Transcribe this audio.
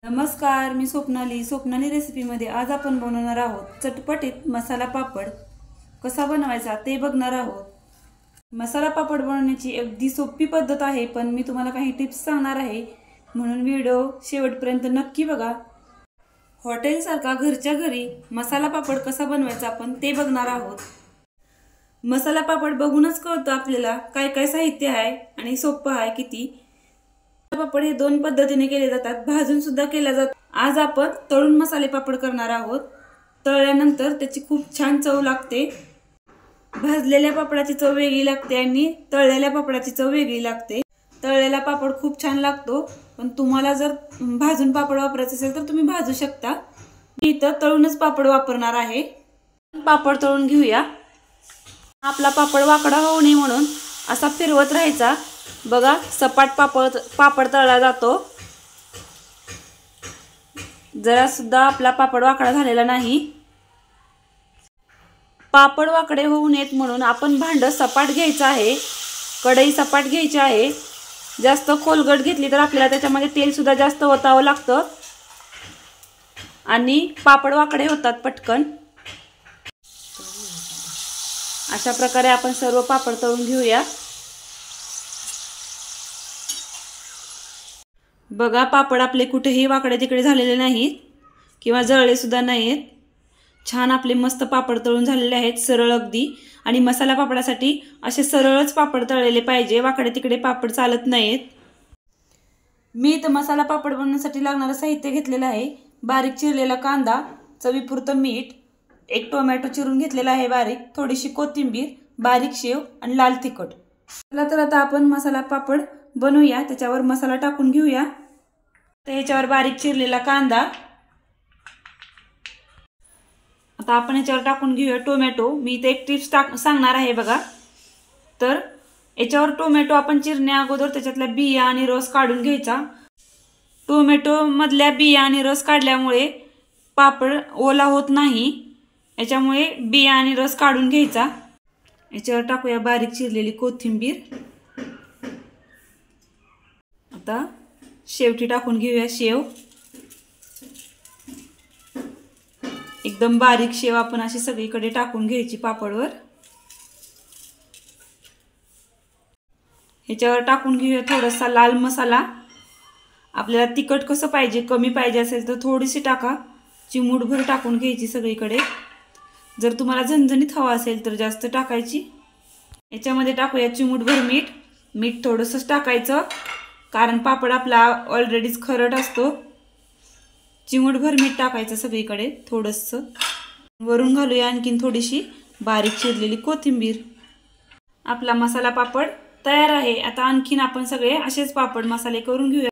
नमस्कार, मी स्वप्नाली रेसिपीमध्ये आज आपण बनवणार आहोत चटपटीत मसाला पापड। कसा बनवायचा ते बघणार आहोत। मसाला पापड बनवण्याची अगदी सोपी पद्धत आहे, पण मी तुम्हाला काही टिप्स सांगणार आहे, म्हणून व्हिडिओ शेवटपर्यंत नक्की बघा। हॉटेल सारखा घरच्या घरी मसाला पापड कसा बनवायचा आपण ते बघणार आहोत। मसाला पापड बघूनच कळतं आपल्याला काय काय साहित्य आहे आणि सोपं आहे किती। पापड हे दोन पद्धतीने केले जातात, भाजून सुद्धा केला जातो। आज आपण तळून मसाले पापड करणार आहोत। तळल्यानंतर त्याची खूप छान चव लागते। भाजलेल्या पापडाची चव वेगळी लागते आणि तळलेल्या पापडाची चव वेगळी लागते। तळलेला पापड खूप छान लागतो, पण तुम्हाला जर भाजून पापड वापरायचे असेल तर तुम्ही भाजू शकता। मी इथं तळूनच पापड वापरणार आहे। पापड तळून घेऊया। आपला पापड वाकडा होऊ नये म्हणून असा फिरवत राहायचा। बघा, सपाट पापड तळला जातो। जरा सुद्धा आपला पापड वाकडा झालेला नाही। पापड वाकडे होऊ नयेत म्हणून आपण भांड सपाट घ्यायचं आहे, कढई सपाट घ्यायची आहे। जास्त खोलगट घेतली तर आपल्याला त्याच्यामध्ये तेल सुद्धा जास्त ओतावं लागतं आणि पापड वाकडे होतात पटकन। अशा प्रकारे आपण सर्व पापड तळून घेऊया। बघा, पापड आपले कुठेही वाकडे तिकडे झालेले नाहीत किंवा जळले सुद्धा नाहीत। छान आपले मस्त पापड तळून झालेले आहेत, सरळ अगदी। आणि मसाला पापडासाठी असे सरळच पापड तळलेले पाहिजे, वाकडे तिकडे पापड चालत नाहीत। मी इथं मसाला पापड बनवण्यासाठी लागणारं साहित्य घेतलेलं आहे। बारीक चिरलेला कांदा, चवीपुरतं मीठ, एक टोमॅटो चिरून घेतलेला आहे बारीक, थोडीशी कोथिंबीर, बारीक शेव आणि लाल तिखट। चला तर आता आपण मसाला पापड बनवूया। त्याच्यावर मसाला टाकून घेऊया। तर याच्यावर बारीक चिरलेला कांदा, आता आपण याच्यावर टाकून घेऊया टोमॅटो। मी इथे एक टिप्स सांगणार आहे बघा। तर याच्यावर टोमॅटो आपण चिरण्या अगोदर त्याच्यातल्या बिया आणि रस काढून घ्यायचा। टोमॅटो मधल्या बिया आणि रस काढल्यामुळे पापड ओला होत नाही, याच्यामुळे बिया आणि रस काढून घ्यायचा। याच्यावर टाकूया बारीक चिरलेली कोथिंबीर। आता शेवटी टाकून घेऊया शेव। एकदम बारीक शेव आपण अशी सगळीकडे टाकून घ्यायची पापडवर। ह्याच्यावर टाकून घेऊया थोडासा लाल मसाला। आपल्याला तिखट कसं पाहिजे, कमी पाहिजे असेल तर थोडीशी टाका, चिमूटभर टाकून घ्यायची सगळीकडे। जर तुम्हाला झणझणीत हवा असेल तर जास्त टाकायची। याच्यामध्ये टाकूया चिमूटभर मीठ। मीठ थोडंसंच टाकायचं, कारण पापड आपला ऑलरेडीच खरट असतो। चिमूटभर मीठ टाकायचं सगळीकडे थोडंसं। वरून घालूया आणखीन थोडीशी बारीक चिरलेली कोथिंबीर। आपला मसाला पापड तयार आहे। आता आणखीन आपण सगळे असेच पापड मसाले करून घेऊया।